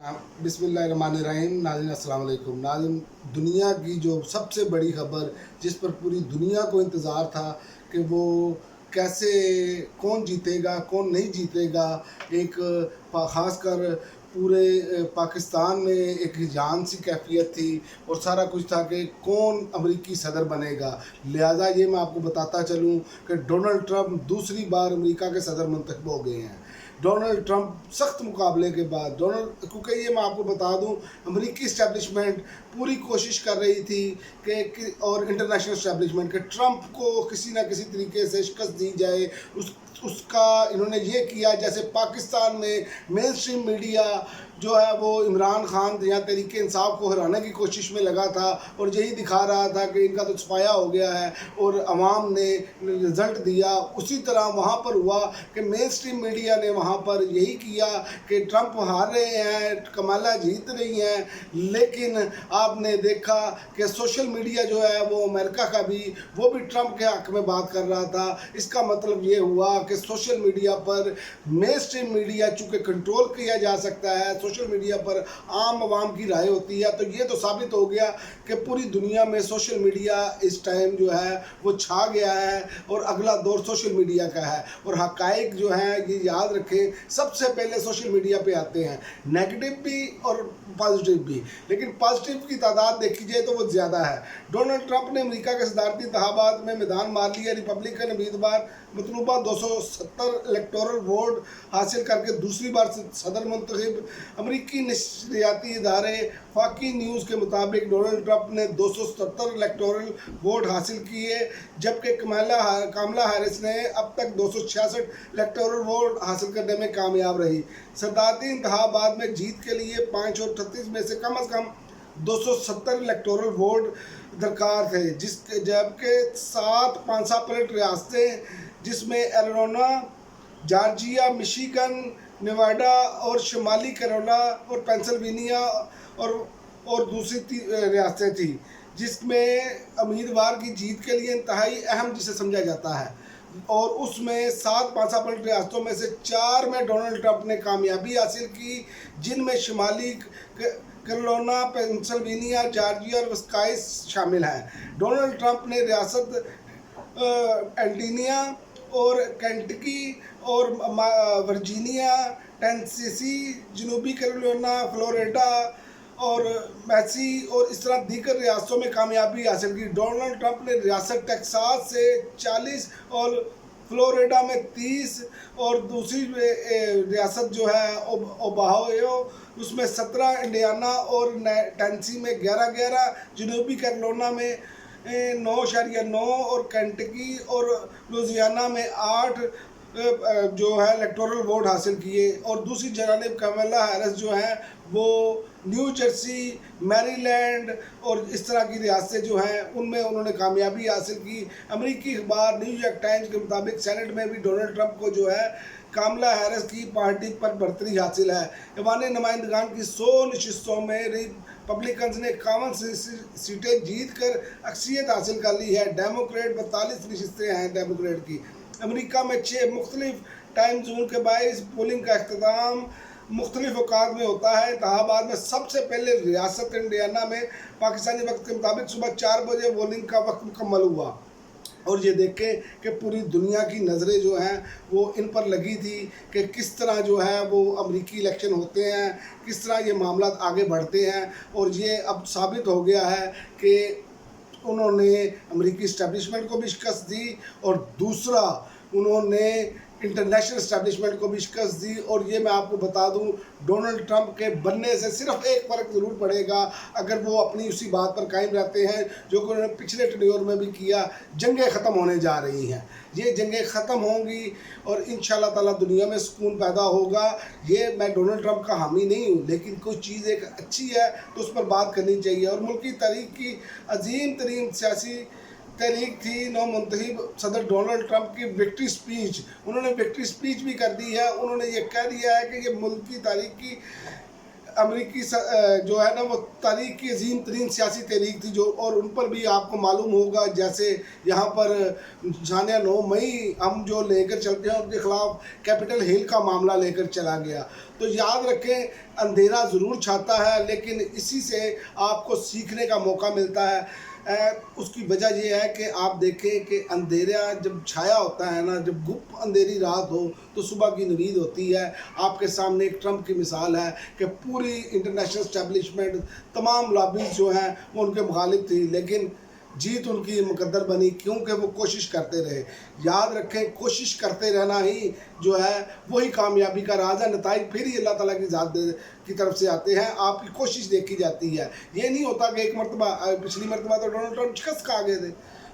बिस्मिल्लाहिर्रहमानिर्रहीम। नाज़रीन अस्सलाम वालेकुम। नाज़रीन, दुनिया की जो सबसे बड़ी खबर जिस पर पूरी दुनिया को इंतज़ार था कि वो कैसे, कौन जीतेगा कौन नहीं जीतेगा, एक ख़ासकर पूरे पाकिस्तान में एक हिजान सी कैफियत थी और सारा कुछ था कि कौन अमरीकी सदर बनेगा। लिहाजा ये मैं आपको बताता चलूँ कि डोनाल्ड ट्रंप दूसरी बार अमेरिका के सदर मुंतखब हो गए हैं। डोनाल्ड ट्रंप सख्त मुकाबले के बाद क्योंकि ये मैं आपको बता दूं, अमेरिकी इस्टेब्लिशमेंट पूरी कोशिश कर रही थी और इंटरनेशनल इस्टेब्लिशमेंट के ट्रंप को किसी ना किसी तरीके से शिकस्त दी जाए। उसका इन्होंने ये किया जैसे पाकिस्तान में मेन स्ट्रीम मीडिया जो है वो इमरान खान या तहरीक इंसाफ को हराने की कोशिश में लगा था और यही दिखा रहा था कि इनका तो सफाया हो गया है और अवाम ने रिज़ल्ट दिया। उसी तरह वहाँ पर हुआ कि मेन स्ट्रीम मीडिया ने वहाँ पर यही किया कि ट्रंप हार रहे हैं, कमाला जीत रही हैं, लेकिन आपने देखा कि सोशल मीडिया जो है वो अमेरिका का भी वो भी ट्रंप के हक़ में बात कर रहा था। इसका मतलब ये हुआ कि सोशल मीडिया पर मेन स्ट्रीम मीडिया चूँकि कंट्रोल किया जा सकता है, सोशल मीडिया पर आम आवाम की राय होती है, तो ये तो साबित हो गया कि पूरी दुनिया में सोशल मीडिया इस टाइम जो है वो छा गया है और अगला दौर सोशल मीडिया का है। और हक़ाइक़ जो हैं ये याद रखें, सबसे पहले सोशल मीडिया पे आते हैं, नेगेटिव भी और पॉजिटिव भी, लेकिन पॉजिटिव की तादाद देखी जाए तो वो ज़्यादा है। डोनाल्ड ट्रंप ने अमेरिका के सदारती इंतखाबात में मैदान मार लिया। रिपब्लिकन उम्मीदवार मतलूबा 270 इलेक्टोरल वोट हासिल करके दूसरी बार सदर मुंतखब। अमरीकी नशरियाती इदारे फाकी न्यूज़ के मुताबिक डोनाल्ड ट्रंप ने 277 इलेक्टोरल वोट हासिल किए, जबकि कामला हैरिस ने अब तक 266 इलेक्टोरल वोट हासिल करने में कामयाब रही। सदारती इंतखाबात में जीत के लिए 538 में से कम 270 इलेक्टोरल वोट दरकार थे, जबकि 7 पांसा पलट रियासतें जिसमें एरिज़ोना, जॉर्जिया, मिशिगन, नेवाडा और शुमाली कैरोलिना और पेंसिल्वेनिया और दूसरी रियासतें थी, जिसमें उम्मीदवार की जीत के लिए इंतहाई अहम जिसे समझा जाता है। और उसमें 7 पांसा पलट रियासतों में से 4 में डोनाल्ड ट्रंप ने कामयाबी हासिल की, जिनमें शुमाली कैरोलिना, पेंसिल्वेनिया, जॉर्जिया और विस्कॉन्सिन शामिल हैं। डोनाल्ड ट्रंप ने रियासत एल्डिनिया और केंटकी और वर्जीनिया, टेनेसी, जनूबी कैरोलिना, फ्लोरिडा और मैसी और इस तरह दीगर रियासतों में कामयाबी हासिल की। डोनाल्ड ट्रंप ने रियासत टेक्सास से 40 और फ्लोरिडा में 30 और दूसरी रियासत जो है ओहायो उसमें 17, इंडियाना और टेनेसी में 11, जनूबी कैरोलिना में 9.9 और केंटकी और लुजियाना में 8 जो है इलेक्टोरल वोट हासिल किए। और दूसरी जानिब कमला हैरिस जो हैं वो न्यू जर्सी, मैरीलैंड और इस तरह की रियासतें जो हैं उनमें उन्होंने कामयाबी हासिल की। अमेरिकी अखबार न्यूयॉर्क टाइम्स के मुताबिक सेनेट में भी डोनाल्ड ट्रंप को जो है कामला हैरिस की पार्टी पर बढ़तरी हासिल है। ऐवान नुमाइंदगान की 100 नशिस्तों में रिपब्लिकन्स ने 51 सीटें जीत कर अक्सरियत हासिल कर ली है। डेमोक्रेट 42 नशिस्तें हैं डेमोक्रेट की। अमेरिका में 6 मुख्तलिफ टाइम जोन के बायस पोलिंग का अख्ताम मुख्तलिफ औकात में होता है। इंतखाबात में सबसे पहले रियासत इंडियाना में पाकिस्तानी वक्त के मुताबिक सुबह 4 बजे वोटिंग का वक्त मुकम्मल हुआ। और ये देखें कि पूरी दुनिया की नज़रें जो हैं वो इन पर लगी थी कि किस तरह जो है वो अमेरिकी इलेक्शन होते हैं, किस तरह ये मामला आगे बढ़ते हैं। और ये अब साबित हो गया है कि उन्होंने अमेरिकी इस्टेब्लिशमेंट को भी शिकस्त दी और दूसरा उन्होंने इंटरनेशनल इस्टेब्लिशमेंट को भी शिकस्त दी। और ये मैं आपको बता दूं, डोनाल्ड ट्रंप के बनने से सिर्फ एक फ़र्क ज़रूर पड़ेगा, अगर वो अपनी उसी बात पर कायम रहते हैं जो कि उन्होंने पिछले टेन्योर में भी किया। जंगें ख़त्म होने जा रही हैं, ये जंगें ख़त्म होंगी और इंशाल्लाह ताला दुनिया में सुकून पैदा होगा। ये मैं डोनाल्ड ट्रंप का हामी नहीं हूँ, लेकिन कोई चीज़ एक अच्छी है तो उस पर बात करनी चाहिए। और मुल्क की तारीख की अजीम तरीन सियासी तहरीक थी नौ मुंतखब सदर डोनाल्ड ट्रंप की विक्ट्री स्पीच। उन्होंने विक्ट्री स्पीच भी कर दी है। उन्होंने ये कह दिया है कि ये मुल्क की तारीख की अमरीकी जो है ना वो तारीख की अजीम तरीन सियासी तहरीक थी, जो और उन पर भी आपको मालूम होगा, जैसे यहाँ पर जाने 9 मई हम जो लेकर चलते हैं उनके खिलाफ कैपिटल हिल का मामला लेकर चला गया। तो याद रखें, अंधेरा ज़रूर छाता है लेकिन इसी से आपको सीखने का मौका मिलता है। उसकी वजह यह है कि आप देखें कि अंधेरा जब छाया होता है ना, जब गुप्त अंधेरी रात हो तो सुबह की नवीद होती है। आपके सामने एक ट्रंप की मिसाल है कि पूरी इंटरनेशनल इस्टेब्लिशमेंट, तमाम लॉबीज जो हैं वो उनके मुखालिफ थी, लेकिन जीत उनकी मुकद्दर बनी क्योंकि वो कोशिश करते रहे। याद रखें, कोशिश करते रहना ही जो है वही कामयाबी का राज है। नताइज फिर ही अल्लाह ताला की ज़ात की तरफ से आते हैं, आपकी कोशिश देखी जाती है। ये नहीं होता कि एक मरतबा, पिछली मरतबा तो डोनाल्ड ट्रंप शिकस्त खा गए थे,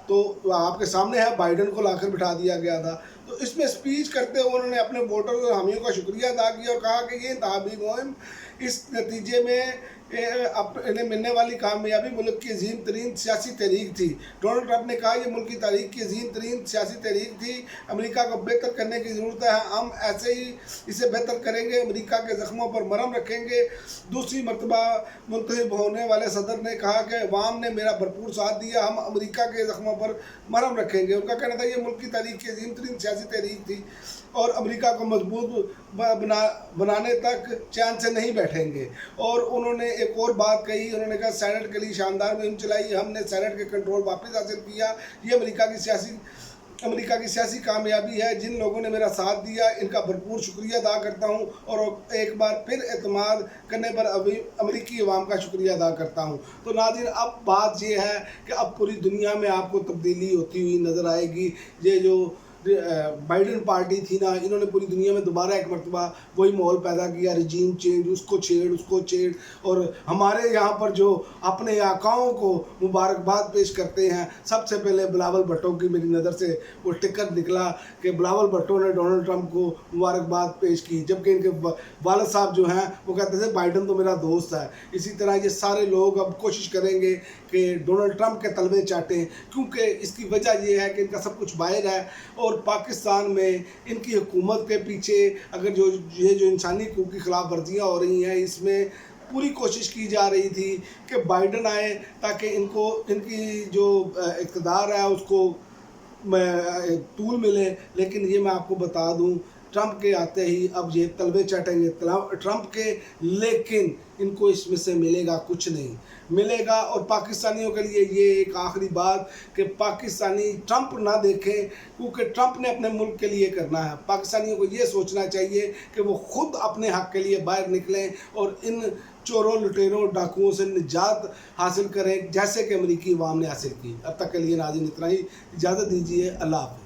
तो आपके सामने है बाइडन को लाकर बिठा दिया गया था। तो इसमें स्पीच करते हुए उन्होंने अपने वोटर्स और हामियों का शुक्रिया अदा किया और कहा कि ये इंतखाबी मुहिम, इस नतीजे में इन्हें मिलने वाली कामयाबी मुल्क की अजीम तरीन सियासी तहरीक थी। डोनाल्ड ट्रंप ने कहा, ये मुल्क की तारीख की अजीम तरीन सियासी तहरीक थी। अमेरिका को बेहतर करने की ज़रूरत है, हम ऐसे ही इसे बेहतर करेंगे, अमेरिका के ज़ख्मों पर मरहम रखेंगे। दूसरी मरतबा मुंतखब होने वाले सदर ने कहा कि अवाम ने मेरा भरपूर साथ दिया, हम अमेरिका के ज़ख्मों पर मरहम रखेंगे। उनका कहना था ये मुल्क की तारीख की अजीम तरीन सियासी तहरीक थी और अमेरिका को मजबूत बनाने तक चैन से नहीं बैठेंगे। और उन्होंने एक और बात कही, उन्होंने कहा सेनेट के लिए शानदार मुहिम चलाई, हमने सेनेट के कंट्रोल वापस हासिल किया। ये अमेरिका की सियासी कामयाबी है। जिन लोगों ने मेरा साथ दिया इनका भरपूर शुक्रिया अदा करता हूँ और एक बार फिर एतमाद करने पर अमेरिकी अवाम का शुक्रिया अदा करता हूँ। तो नाज़रीन, अब बात ये है कि अब पूरी दुनिया में आपको तब्दीली होती हुई नज़र आएगी। ये जो बाइडन पार्टी थी ना, इन्होंने पूरी दुनिया में दोबारा एक मरतबा वही माहौल पैदा किया, रजीम चेंज, उसको छेड़। और हमारे यहाँ पर जो अपने आकाओं को मुबारकबाद पेश करते हैं, सबसे पहले बिलावल भुट्टो की मेरी नज़र से वो टिकट निकला कि बिलावल भुट्टो ने डोनाल्ड ट्रंप को मुबारकबाद पेश की, जबकि इनके वालिद साहब जो हैं वो कहते थे बाइडन तो मेरा दोस्त है। इसी तरह ये सारे लोग अब कोशिश करेंगे कि डोनाल्ड ट्रंप के तलवे चाटें, क्योंकि इसकी वजह ये है कि इनका सब कुछ बाहर है और पाकिस्तान में इनकी हुकूमत के पीछे अगर ये जो इंसानी हकूक़ की खिलाफ वर्जियाँ हो रही हैं, इसमें पूरी कोशिश की जा रही थी कि बाइडन आए ताकि इनकी जो इक़्तिदार है उसको तूल मिले। लेकिन ये मैं आपको बता दूं, ट्रंप के आते ही अब ये तलवे चाटेंगे ट्रंप के, लेकिन इनको इसमें से मिलेगा कुछ नहीं मिलेगा। और पाकिस्तानियों के लिए ये एक आखिरी बात कि पाकिस्तानी ट्रंप ना देखें, क्योंकि ट्रंप ने अपने मुल्क के लिए करना है। पाकिस्तानियों को ये सोचना चाहिए कि वो खुद अपने हक़ के लिए बाहर निकलें और इन चोरों, लुटेरों, डाकुओं से निजात हासिल करें, जैसे कि अमेरिकी अवाम ने हासिल की। अब तक के लिए नाज़रीन इतना ही, इजाज़त दीजिए, अल्लाह हाफ़िज़।